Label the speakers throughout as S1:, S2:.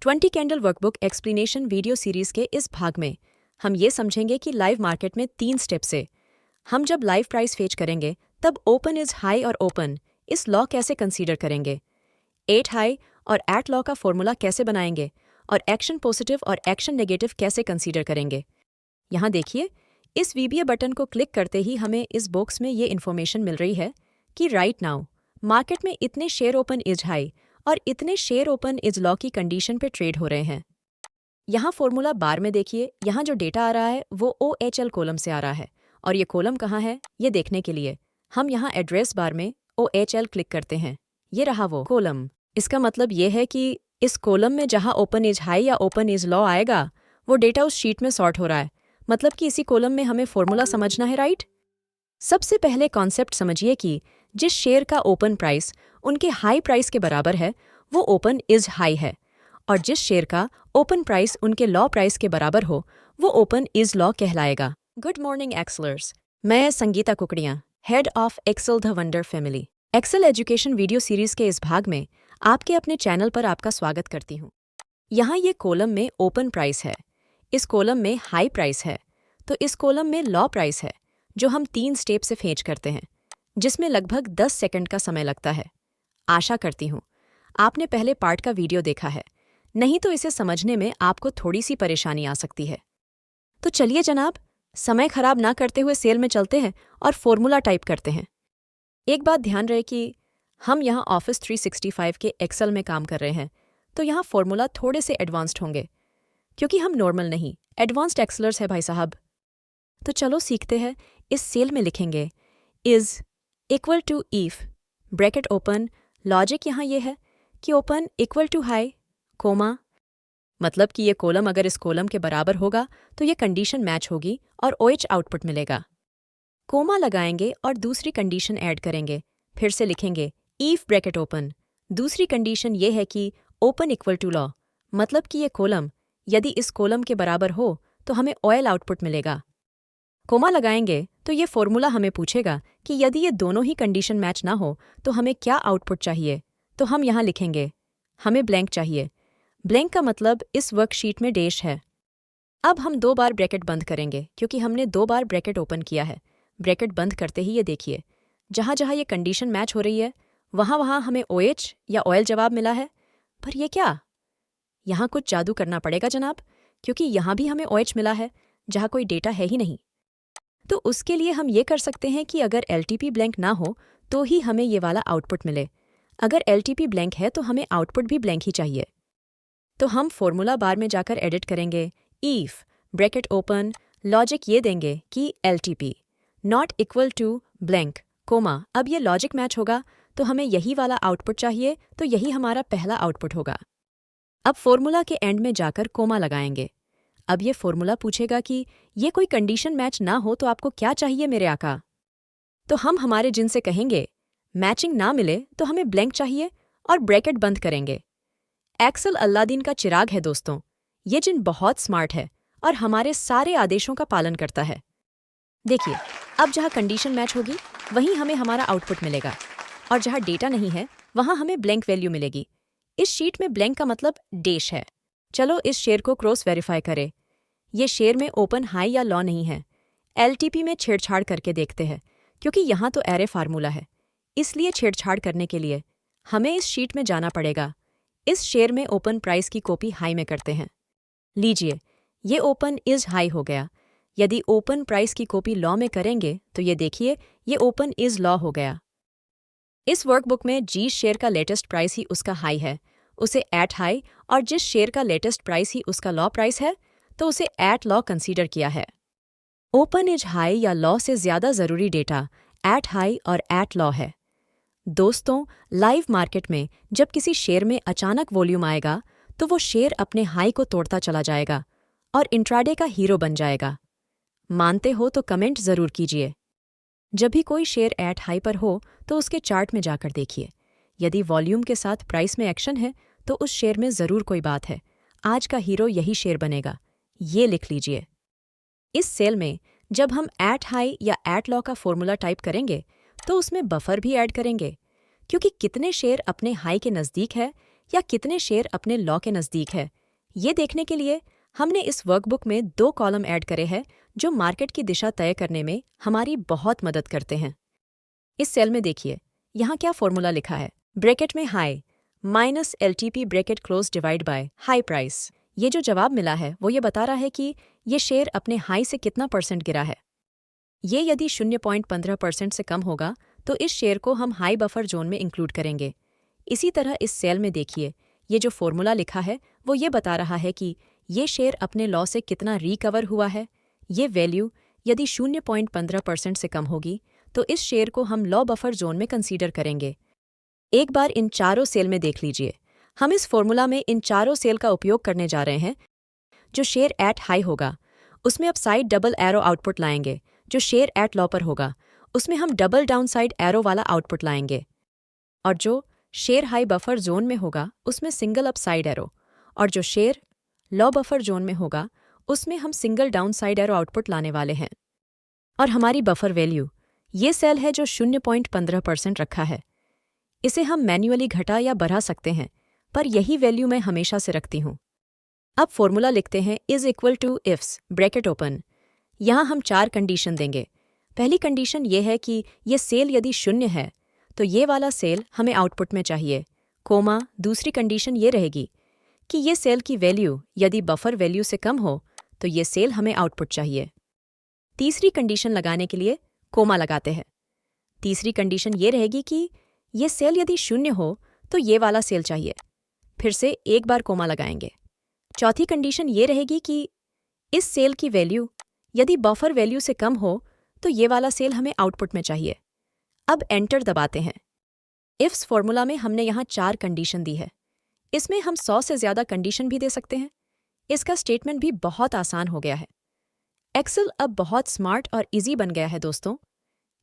S1: 20 candle workbook explanation video series के इस भाग में हम ये समझेंगे कि लाइव मार्केट में 3 स्टेप से हम जब लाइव प्राइस फेच करेंगे तब ओपन इज हाई और ओपन इस लॉ कैसे कंसीडर करेंगे, 8 हाई और एट लॉ का फॉर्मूला कैसे बनाएंगे और एक्शन पॉजिटिव और एक्शन नेगेटिव कैसे कंसीडर करेंगे। यहाँ देखिए, इस वीबीए बटन को क्लिक करते ही हमें इस बॉक्स में ये इन्फॉर्मेशन मिल रही है कि राइट नाउ मार्केट में इतने शेयर ओपन इज हाई और इतने शेयर ओपन इज लॉ की कंडीशन पे ट्रेड हो रहे हैं। यहाँ फॉर्मूला बार में देखिए, यहाँ जो डेटा आ रहा है वो OHL कॉलम से आ रहा है और ये कॉलम कहाँ है ये देखने के लिए हम यहाँ एड्रेस बार में OHL क्लिक करते हैं। ये रहा वो कॉलम। इसका मतलब ये है कि इस कॉलम में जहाँ ओपन इज हाई या ओपन इज लॉ आएगा वो डेटा उस शीट में सॉर्ट हो रहा है, मतलब कि इसी कॉलम में हमें फॉर्मूला समझना है, राइट। सबसे पहले कॉन्सेप्ट समझिए कि जिस शेयर का ओपन प्राइस उनके हाई प्राइस के बराबर है वो ओपन इज हाई है और जिस शेयर का ओपन प्राइस उनके लॉ प्राइस के बराबर हो वो ओपन इज लॉ कहलाएगा। गुड मॉर्निंग एक्सलर्स, मैं Sangeeta Kukadia, head of excel the wonder family. Excel education video series के इस भाग में आपके अपने चैनल पर आपका स्वागत करती हूँ। यहाँ ये कॉलम में ओपन प्राइस है, इस कॉलम में हाई प्राइस है, तो इस कॉलम में लॉ प्राइस है जो हम 3 स्टेप से फेच करते हैं जिसमें लगभग 10 सेकंड का समय लगता है। आशा करती हूँ आपने पहले पार्ट का वीडियो देखा है, नहीं तो इसे समझने में आपको थोड़ी सी परेशानी आ सकती है। तो चलिए जनाब, समय खराब ना करते हुए सेल में चलते हैं और फॉर्मूला टाइप करते हैं। एक बात ध्यान रहे कि हम यहाँ ऑफिस 365 के एक्सेल में काम कर रहे हैं, तो यहाँ फॉर्मूला थोड़े से एडवांस्ड होंगे क्योंकि हम नॉर्मल नहीं एडवांस्ड एक्सेलर्स है भाई साहब। तो चलो सीखते हैं। इस सेल में लिखेंगे is equal to if bracket open, logic यहाँ ये है कि open equal to high comma, मतलब कि ये कॉलम अगर इस कॉलम के बराबर होगा तो ये कंडीशन मैच होगी और OH आउटपुट मिलेगा। कोमा लगाएंगे और दूसरी कंडीशन ऐड करेंगे, फिर से लिखेंगे इफ ब्रैकेट ओपन, दूसरी कंडीशन ये है कि ओपन इक्वल टू लॉ, मतलब कि ये कॉलम यदि इस कॉलम के बराबर हो तो हमें OL आउटपुट मिलेगा। कोमा लगाएंगे तो ये फॉर्मूला हमें पूछेगा कि यदि ये दोनों ही कंडीशन मैच ना हो तो हमें क्या आउटपुट चाहिए, तो हम यहाँ लिखेंगे हमें ब्लैंक चाहिए। ब्लैंक का मतलब इस वर्कशीट में डैश है। अब हम 2 बार ब्रैकेट बंद करेंगे क्योंकि हमने 2 बार ब्रैकेट ओपन किया है। ब्रैकेट बंद करते ही ये देखिए, जहाँ जहाँ ये कंडीशन मैच हो रही है वहाँ वहाँ हमें OH या OL जवाब मिला है। पर ये क्या, यहाँ कुछ जादू करना पड़ेगा जनाब, क्योंकि यहाँ भी हमें OH मिला है जहाँ कोई डेटा है ही नहीं। तो उसके लिए हम ये कर सकते हैं कि अगर LTP ब्लैंक ना हो तो ही हमें ये वाला आउटपुट मिले, अगर LTP ब्लैंक है तो हमें आउटपुट भी ब्लैंक ही चाहिए। तो हम फॉर्मूला बार में जाकर एडिट करेंगे इफ ब्रैकेट ओपन, लॉजिक ये देंगे कि LTP not equal to blank comma. अब ये लॉजिक मैच होगा तो हमें यही वाला आउटपुट चाहिए, तो यही हमारा पहला आउटपुट होगा। अब फॉर्मूला के एंड में जाकर कोमा लगाएंगे। अब ये फॉर्मूला पूछेगा कि ये कोई कंडीशन मैच ना हो तो आपको क्या चाहिए मेरे आका। तो हम हमारे जिन से कहेंगे मैचिंग ना मिले तो हमें ब्लैंक चाहिए और ब्रैकेट बंद करेंगे। एक्सेल अल्लादीन का चिराग है दोस्तों, ये जिन बहुत स्मार्ट है और हमारे सारे आदेशों का पालन करता है। देखिए, अब जहाँ कंडीशन मैच होगी वहीं हमें हमारा आउटपुट मिलेगा और जहाँ डेटा नहीं है वहाँ हमें ब्लैंक वैल्यू मिलेगी। इस शीट में ब्लैंक का मतलब डैश है। चलो इस शेयर को क्रॉस वेरीफाई करें। ये शेयर में ओपन हाई या लॉ नहीं है। LTP में छेड़छाड़ करके देखते हैं क्योंकि यहाँ तो एरे फार्मूला है, इसलिए छेड़छाड़ करने के लिए हमें इस शीट में जाना पड़ेगा। इस शेयर में ओपन प्राइस की कॉपी हाई में करते हैं। लीजिए, ये ओपन इज हाई हो गया। यदि ओपन प्राइस की कॉपी लॉ में करेंगे तो ये देखिए ये ओपन इज लॉ हो गया। इस वर्कबुक में जिस शेयर का लेटेस्ट प्राइस ही उसका हाई है उसे एट हाई, और जिस शेयर का लेटेस्ट प्राइस ही उसका लॉ प्राइस है तो उसे एट लॉ कंसीडर किया है। ओपन इज हाई या लॉ से ज्यादा जरूरी डेटा एट हाई और एट लॉ है। दोस्तों, लाइव मार्केट में जब किसी शेयर में अचानक वॉल्यूम आएगा तो वो शेयर अपने हाई को तोड़ता चला जाएगा और इंट्राडे का हीरो बन जाएगा। मानते हो तो कमेंट जरूर कीजिए। जब भी कोई शेयर एट हाई पर हो तो उसके चार्ट में जाकर देखिए, यदि वॉल्यूम के साथ प्राइस में एक्शन है तो उस शेयर में जरूर कोई बात है। आज का हीरो यही शेयर बनेगा, ये लिख लीजिए। इस सेल में जब हम एट हाई या एट लॉ का फॉर्मूला टाइप करेंगे तो उसमें बफर भी ऐड करेंगे, क्योंकि कितने शेयर अपने हाई के नज़दीक है या कितने शेयर अपने लॉ के नज़दीक है। ये देखने के लिए हमने इस वर्कबुक में 2 कॉलम ऐड करे हैं जो मार्केट की दिशा तय करने में हमारी बहुत मदद करते हैं। इस सेल में देखिए, यहाँ क्या फॉर्मूला लिखा है। ब्रैकेट में high minus LTP bracket close divide by high price. ये जो जवाब मिला है वो ये बता रहा है कि ये शेयर अपने हाई से कितना % गिरा है। ये यदि 0.15% से कम होगा तो इस शेयर को हम हाई बफर जोन में इंक्लूड करेंगे। इसी तरह इस सेल में देखिए, ये जो फॉर्मूला लिखा है वो ये बता रहा है कि ये शेयर अपने लॉ से कितना रिकवर हुआ है। ये वैल्यू यदि 0.15% से कम होगी तो इस शेयर को हम लॉ बफर जोन में कंसीडर करेंगे। एक बार इन चारों सेल में देख लीजिए। हम इस फॉर्मूला में इन चारों सेल का उपयोग करने जा रहे हैं। जो शेयर एट हाई होगा उसमें अब साइड डबल एरो आउटपुट लाएंगे। जो शेयर एट लॉ पर होगा उसमें हम डबल डाउन साइड एरो वाला आउटपुट लाएंगे। और जो शेयर हाई बफर जोन में होगा उसमें सिंगल अप साइड एरो। और जो शेयर लॉ बफर जोन में होगा उसमें हम single down side arrow output लाने वाले हैं। और हमारी बफर वैल्यू ये सेल है जो 0.15% रखा है। इसे हम मैन्युअली घटा या बढ़ा सकते हैं, पर यही वैल्यू मैं हमेशा से रखती हूँ। अब फॉर्मूला लिखते हैं is equal to IFS bracket open. यहाँ हम 4 कंडीशन देंगे। पहली कंडीशन ये है कि ये सेल यदि 0 है तो ये वाला सेल हमें आउटपुट में चाहिए, कोमा। दूसरी कंडीशन ये रहेगी कि ये सेल की वैल्यू यदि बफर वैल्यू से कम हो तो ये सेल हमें आउटपुट चाहिए। तीसरी कंडीशन लगाने के लिए कोमा लगाते हैं। तीसरी कंडीशन ये रहेगी कि ये सेल यदि 0 हो तो ये वाला सेल चाहिए, फिर से एक बार कोमा लगाएंगे। चौथी कंडीशन ये रहेगी कि इस सेल की वैल्यू यदि बफर वैल्यू से कम हो तो ये वाला सेल हमें आउटपुट में चाहिए। अब एंटर दबाते हैं। इफ्स फॉर्मूला में हमने यहाँ 4 कंडीशन दी है। इसमें हम 100 से ज़्यादा कंडीशन भी दे सकते हैं। इसका स्टेटमेंट भी बहुत आसान हो गया है। एक्सेल अब बहुत स्मार्ट और इजी बन गया है दोस्तों।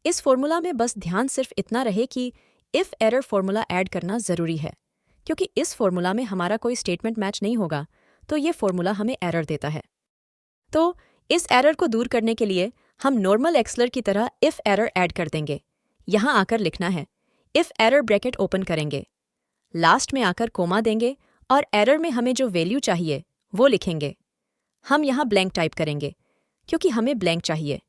S1: इस फॉर्मूला में बस ध्यान सिर्फ इतना रहे कि इफ एरर फॉर्मूला ऐड करना ज़रूरी है, क्योंकि इस फॉर्मूला में हमारा कोई स्टेटमेंट मैच नहीं होगा तो ये फॉर्मूला हमें एरर देता है। तो इस एरर को दूर करने के लिए हम नॉर्मल एक्सेलर की तरह इफ एरर ऐड कर देंगे। यहाँ आकर लिखना है इफ एरर ब्रैकेट ओपन करेंगे, लास्ट में आकर कोमा देंगे और एरर में हमें जो वैल्यू चाहिए वो लिखेंगे। हम यहाँ ब्लैंक टाइप करेंगे क्योंकि हमें ब्लैंक चाहिए।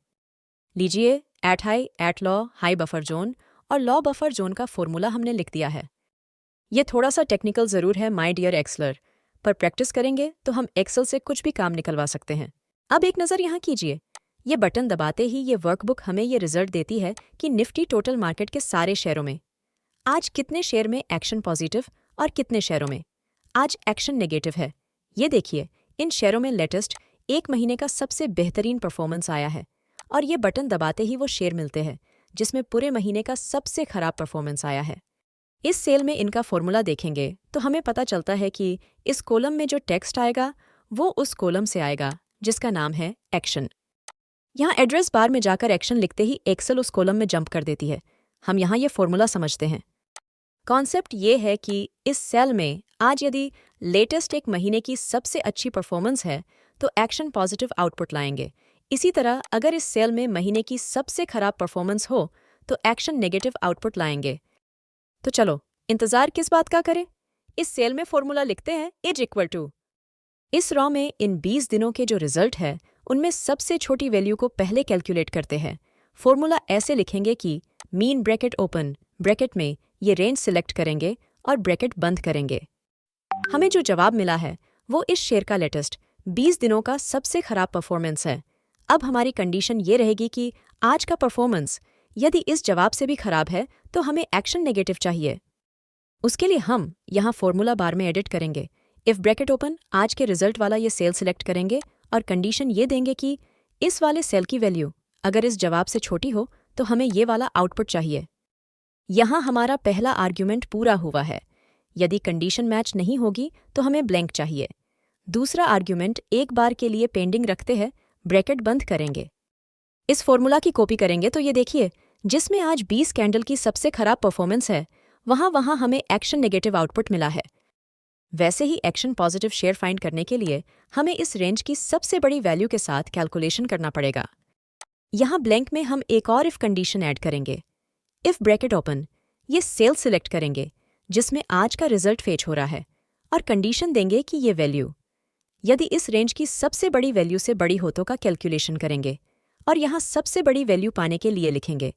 S1: लीजिए, at high, at low, high buffer zone और लॉ बफर जोन का फॉर्मूला हमने लिख दिया है। ये थोड़ा सा टेक्निकल ज़रूर है माय डियर एक्सेलर, पर प्रैक्टिस करेंगे तो हम एक्सेल से कुछ भी काम निकलवा सकते हैं। अब एक नज़र यहाँ कीजिए। ये बटन दबाते ही ये वर्कबुक हमें ये रिजल्ट देती है कि निफ्टी टोटल मार्केट के सारे शेयरों में आज कितने शेयर में एक्शन पॉजिटिव और कितने शेयरों में आज एक्शन नेगेटिव है। ये देखिए, इन शेयरों में लेटेस्ट 1 महीने का सबसे बेहतरीन परफॉर्मेंस आया है और ये बटन दबाते ही वो शेयर मिलते हैं जिसमें पूरे महीने का सबसे खराब परफॉर्मेंस आया है। इस सेल में इनका फॉर्मूला देखेंगे तो हमें पता चलता है कि इस कॉलम में जो टेक्स्ट आएगा वो उस कॉलम से आएगा जिसका नाम है एक्शन। यहाँ एड्रेस बार में जाकर एक्शन लिखते ही एक्सेल उस कॉलम में जंप कर देती है। हम यहाँ ये फॉर्मूला समझते हैं। कॉन्सेप्ट ये है कि इस सेल में आज यदि लेटेस्ट 1 महीने की सबसे अच्छी परफॉर्मेंस है तो एक्शन पॉजिटिव आउटपुट लाएंगे। इसी तरह अगर इस सेल में महीने की सबसे खराब परफॉर्मेंस हो तो एक्शन नेगेटिव आउटपुट लाएंगे। तो चलो, इंतज़ार किस बात का करें, इस सेल में फॉर्मूला लिखते हैं इज इक्वल टू। इस रॉ में इन 20 दिनों के जो रिजल्ट है उनमें सबसे छोटी वैल्यू को पहले कैलकुलेट करते हैं। फॉर्मूला ऐसे लिखेंगे कि मीन ब्रैकेट ओपन, ब्रैकेट में ये रेंज सिलेक्ट करेंगे और ब्रैकेट बंद करेंगे। हमें जो जवाब मिला है वो इस शेयर का लेटेस्ट 20 दिनों का सबसे खराब परफॉर्मेंस है। अब हमारी कंडीशन ये रहेगी कि आज का परफॉर्मेंस यदि इस जवाब से भी खराब है तो हमें एक्शन नेगेटिव चाहिए। उसके लिए हम यहाँ फॉर्मूला बार में एडिट करेंगे। इफ ब्रैकेट ओपन आज के रिजल्ट वाला ये सेल सिलेक्ट करेंगे और कंडीशन ये देंगे कि इस वाले सेल की वैल्यू अगर इस जवाब से छोटी हो तो हमें ये वाला आउटपुट चाहिए। यहाँ हमारा पहला आर्ग्यूमेंट पूरा हुआ है। यदि कंडीशन मैच नहीं होगी तो हमें ब्लैंक चाहिए। दूसरा आर्ग्यूमेंट एक बार के लिए पेंडिंग रखते हैं, ब्रैकेट बंद करेंगे। इस फॉर्मूला की कॉपी करेंगे तो ये देखिए, जिसमें आज 20 कैंडल की सबसे खराब परफॉर्मेंस है वहाँ हमें एक्शन नेगेटिव आउटपुट मिला है। वैसे ही एक्शन पॉजिटिव शेयर फाइंड करने के लिए हमें इस रेंज की सबसे बड़ी वैल्यू के साथ कैलकुलेशन करना पड़ेगा। यहाँ ब्लैंक में हम एक और इफ कंडीशन ऐड करेंगे। इफ ब्रैकेट ओपन, ये सेल सिलेक्ट करेंगे जिसमें आज का रिजल्ट फेच हो रहा है, और कंडीशन देंगे कि ये वैल्यू यदि इस रेंज की सबसे बड़ी वैल्यू से बड़ी हो तो का कैलकुलेशन करेंगे, और यहाँ सबसे बड़ी वैल्यू पाने के लिए लिखेंगे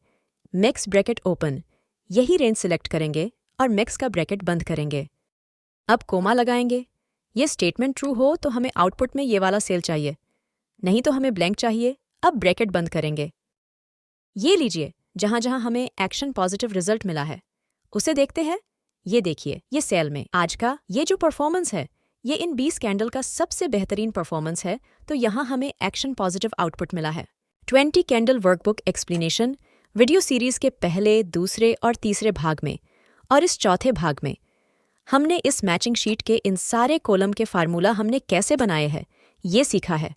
S1: मैक्स ब्रैकेट ओपन, यही रेंज सिलेक्ट करेंगे और मैक्स का ब्रैकेट बंद करेंगे। अब कोमा लगाएंगे। ये स्टेटमेंट ट्रू हो तो हमें आउटपुट में ये वाला सेल चाहिए, नहीं तो हमें ब्लैंक चाहिए। अब ब्रैकेट बंद करेंगे। ये लीजिए, जहां जहां हमें एक्शन पॉजिटिव रिजल्ट मिला है उसे देखते हैं। ये देखिए, ये सेल में आज का ये जो परफॉर्मेंस है, ये इन 20 कैंडल का सबसे बेहतरीन परफॉर्मेंस है, तो यहाँ हमें एक्शन पॉजिटिव आउटपुट मिला है। 20 candle workbook explanation video series के पहले, दूसरे और तीसरे भाग में और इस चौथे भाग में हमने इस मैचिंग शीट के इन सारे कॉलम के फार्मूला हमने कैसे बनाए हैं ये सीखा है।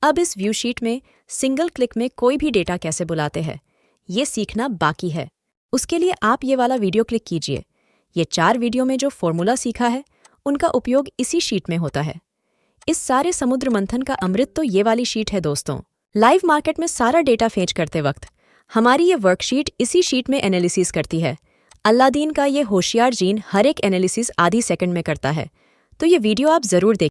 S1: अब इस व्यू शीट में सिंगल क्लिक में कोई भी डेटा कैसे बुलाते हैं ये सीखना बाकी है। उसके लिए आप ये वाला वीडियो क्लिक कीजिए। ये 4 वीडियो में जो फॉर्मूला सीखा है उनका उपयोग इसी शीट में होता है। इस सारे समुद्र मंथन का अमृत तो ये वाली शीट है दोस्तों। लाइव मार्केट में सारा डेटा फेच करते वक्त हमारी ये वर्कशीट इसी शीट में एनालिसिस करती है। अल्लादीन का ये होशियार जीन हर एक एनालिसिस आधी सेकंड में करता है, तो ये वीडियो आप ज़रूर देखें।